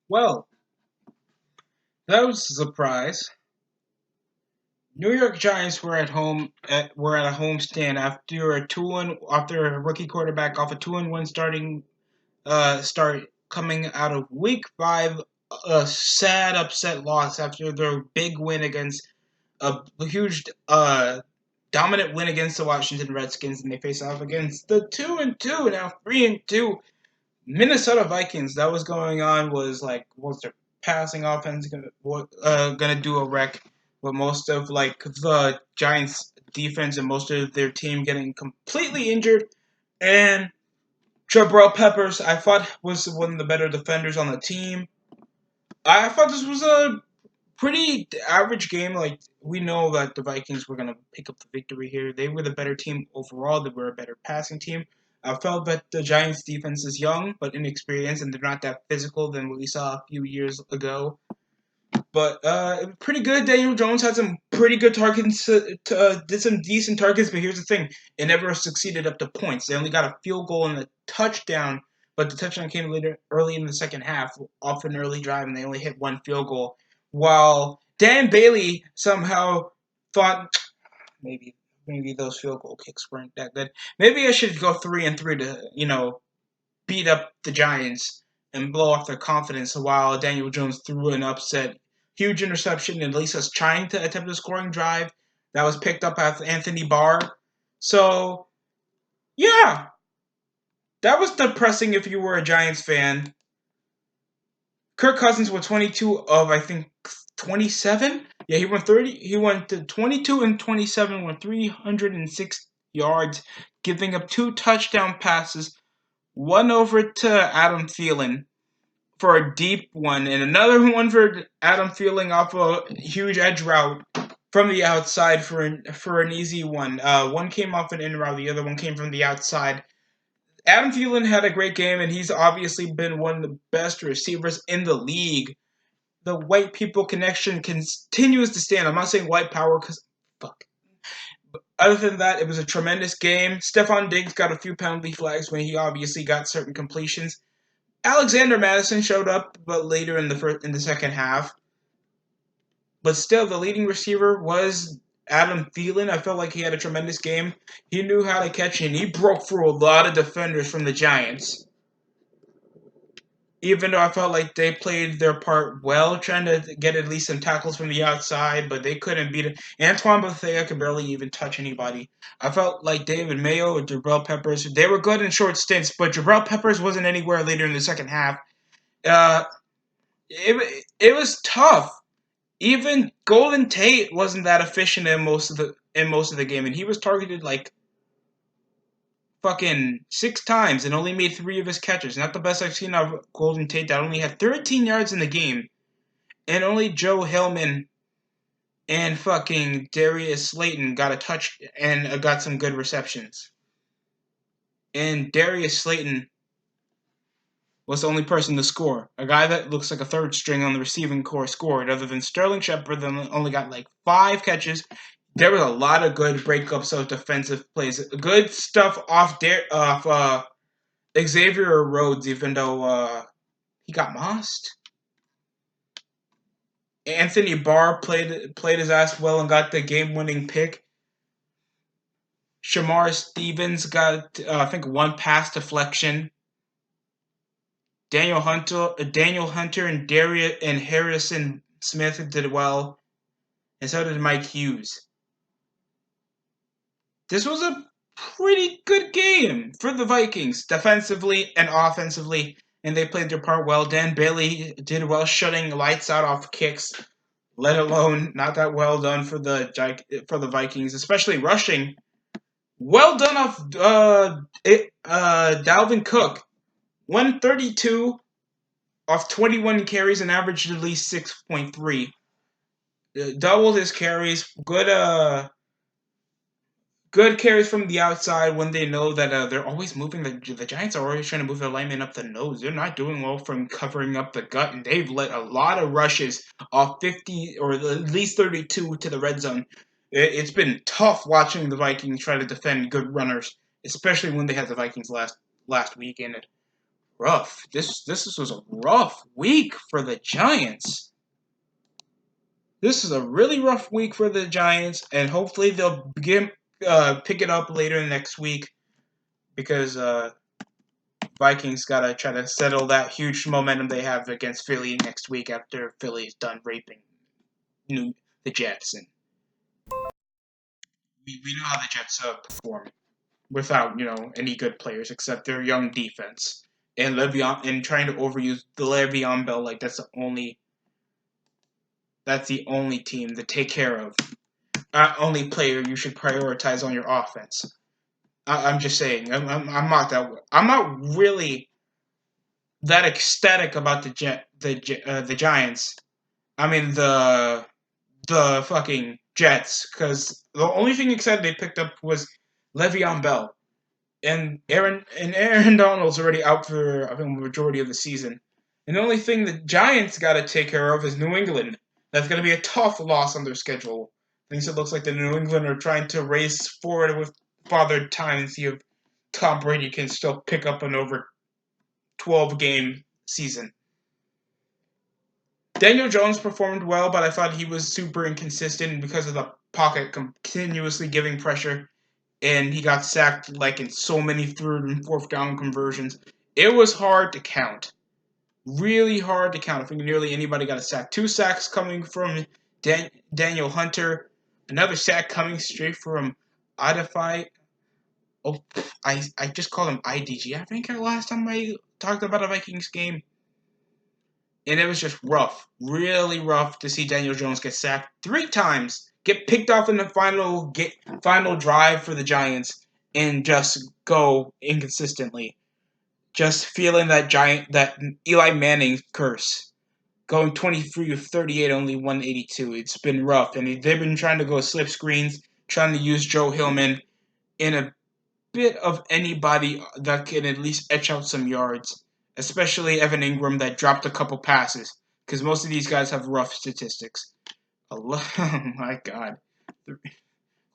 Well, that was a surprise. New York Giants were at a homestand after a rookie quarterback off a 2-1 start coming out of week 5, a sad upset loss after their big win against a huge dominant win against the Washington Redskins, and they face off against the 2-2 now 3-2 Minnesota Vikings. That was going on was like was their passing offense gonna do a wreck with most of like the Giants defense and most of their team getting completely injured. And Jabril Peppers, I thought, was one of the better defenders on the team. I thought this was a pretty average game. Like, we know that the Vikings were gonna pick up the victory here. They were the better team overall. They were a better passing team. I felt that the Giants' defense is young but inexperienced, and they're not that physical than what we saw a few years ago. But it was pretty good. Daniel Jones had some pretty good targets, did some decent targets. But here's the thing: it never succeeded up to points. They only got a field goal and a touchdown, but the touchdown came later, early in the second half, off an early drive, and they only hit one field goal. While Dan Bailey somehow thought maybe those field goal kicks weren't that good. Maybe I should go 3-3 to beat up the Giants and blow off their confidence while Daniel Jones threw an upset huge interception and at least us trying to attempt a scoring drive that was picked up by Anthony Barr. So, yeah, that was depressing if you were a Giants fan. Kirk Cousins was 22 of, I think, 27. Yeah, he went 30. He went to 22 and 27 with 306 yards, giving up 2 touchdown passes, one over to Adam Thielen for a deep one, and another one for Adam Thielen off a huge edge route from the outside for an easy one. One came off an in route, the other one came from the outside. Adam Thielen had a great game, and he's obviously been one of the best receivers in the league. The white people connection continues to stand. I'm not saying white power because fuck. Other than that, it was a tremendous game. Stephon Diggs got a few penalty flags when he obviously got certain completions. Alexander Madison showed up, but later in the second half. But still, the leading receiver was Adam Thielen. I felt like he had a tremendous game. He knew how to catch, and he broke through a lot of defenders from the Giants. Even though I felt like they played their part well, trying to get at least some tackles from the outside, but they couldn't beat it. Antoine Bethea could barely even touch anybody. I felt like David Mayo and Jabril Peppers, they were good in short stints, but Jabril Peppers wasn't anywhere later in the second half. Uh, it was tough. Even Golden Tate wasn't that efficient in most of the game, and he was targeted like fucking 6 times and only made 3 of his catches. Not the best I've seen of Golden Tate. That only had 13 yards in the game, and only Joe Hillman and fucking Darius Slayton got a touch and got some good receptions. And Darius Slayton was the only person to score. A guy that looks like a third string on the receiving corps scored, other than Sterling Shepard, that only got like 5 catches. There was a lot of good breakups of defensive plays. Good stuff off Xavier Rhodes, even though he got mossed. Anthony Barr played his ass well and got the game-winning pick. Shamar Stevens got, I think, one pass deflection. Daniel Hunter and Darius and Harrison Smith did well, and so did Mike Hughes. This was a pretty good game for the Vikings, defensively and offensively, and they played their part well. Dan Bailey did well shutting lights out off kicks, let alone not that well done for the Vikings, especially rushing. Well done off Dalvin Cook, 132 off 21 carries and averaged at least 6.3. Doubled his carries. Good carries from the outside when they know that they're always moving. The Giants are always trying to move their linemen up the nose. They're not doing well from covering up the gut, and they've let a lot of rushes off 50 or at least 32 to the red zone. It's been tough watching the Vikings try to defend good runners, especially when they had the Vikings last weekend. rough. This was a rough week for the Giants. This is a really rough week for the Giants, and hopefully they'll pick it up later next week because Vikings gotta try to settle that huge momentum they have against Philly next week after Philly's done raping the Jets, and we know how the Jets perform without any good players except their young defense and Le'Veon and trying to overuse the Le'Veon Bell like that's the only team to take care of. Only player you should prioritize on your offense. I'm just saying. I'm not that. I'm not really that ecstatic about the Giants. I mean the fucking Jets, because the only thing excited they picked up was Le'Veon Bell, and Aaron Donald's already out for I think the majority of the season. And the only thing the Giants got to take care of is New England. That's going to be a tough loss on their schedule. Things it looks like the New England are trying to race forward with Father Time and see if Tom Brady can still pick up an over 12 game season. Daniel Jones performed well, but I thought he was super inconsistent because of the pocket continuously giving pressure, and he got sacked like in so many third and fourth down conversions. It was hard to count. Really hard to count. I think nearly anybody got a sack. 2 sacks coming from Daniel Hunter. Another sack coming straight from Adafai. Oh, I just called him IDG. I think last time I talked about a Vikings game. And it was just rough. Really rough to see Daniel Jones get sacked 3 times. Get picked off in the final drive for the Giants. And just go inconsistently. Just feeling that Eli Manning curse. Going 23 of 38, only 182. It's been rough. And they've been trying to go slip screens. Trying to use Joe Hillman in a bit of anybody that can at least etch out some yards, especially Evan Ingram that dropped a couple passes, because most of these guys have rough statistics. Oh my God,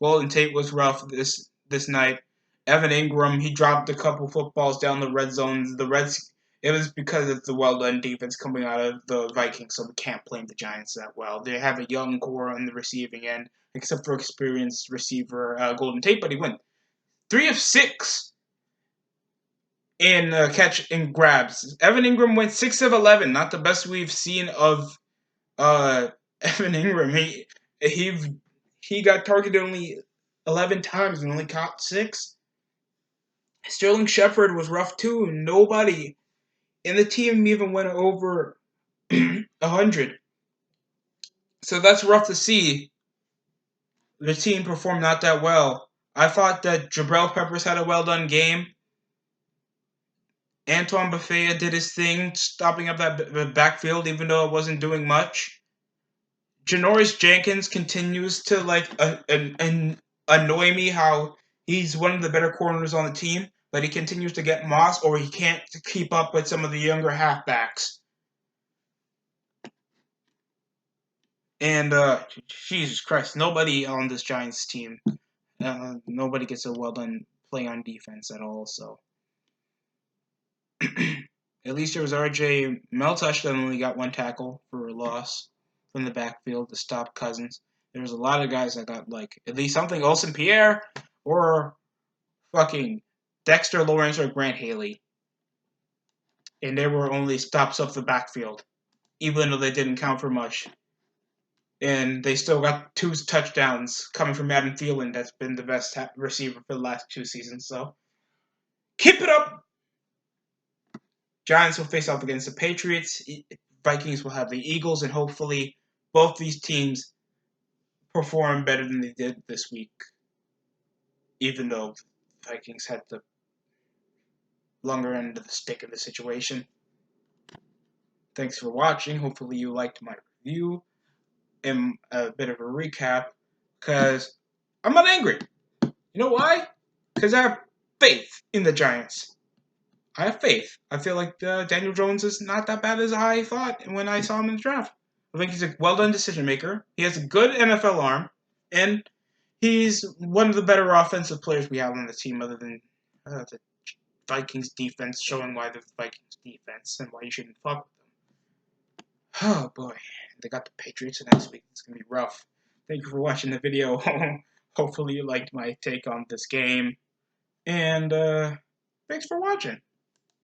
Golden Tate was rough this night. Evan Ingram, he dropped a couple footballs down the red zone. It was because of the well done defense coming out of the Vikings, so we can't blame the Giants that well. They have a young core on the receiving end, except for experienced receiver Golden Tate, but he went 3 of 6 in catch and grabs. Evan Ingram went 6 of 11. Not the best we've seen of Evan Ingram. He got targeted only 11 times and only caught 6. Sterling Shepard was rough too. Nobody in the team even went over 100. So that's rough to see. The team performed not that well. I thought that Jabril Peppers had a well done game. Antoine Bethea did his thing, stopping up that backfield, even though it wasn't doing much. Janoris Jenkins continues to annoy me how he's one of the better corners on the team, but he continues to get mossed or he can't keep up with some of the younger halfbacks. And Jesus Christ, nobody on this Giants team, nobody gets a well done play on defense at all. So at least there was R.J. Meltush that only got 1 tackle for a loss from the backfield to stop Cousins. There was a lot of guys that got at least something. Olsen Pierre or fucking Dexter Lawrence or Grant Haley, and they were only stops off the backfield, even though they didn't count for much. And they still got 2 touchdowns coming from Adam Thielen. That's been the best receiver for the last 2 seasons. So keep it up. Giants will face off against the Patriots. Vikings will have the Eagles, and hopefully both these teams perform better than they did this week, even though the Vikings had the longer end of the stick in the situation. Thanks for watching. Hopefully you liked my review and a bit of a recap, because I'm not angry. You know why? Because I have faith in the Giants. I have faith. I feel like Daniel Jones is not that bad as I thought when I saw him in the draft. I think he's a well-done decision maker. He has a good NFL arm, and he's one of the better offensive players we have on the team, other than the Vikings defense, showing why the Vikings defense and why you shouldn't fuck with them. Oh boy, they got the Patriots next week. It's gonna be rough. Thank you for watching the video. Hopefully you liked my take on this game, and thanks for watching.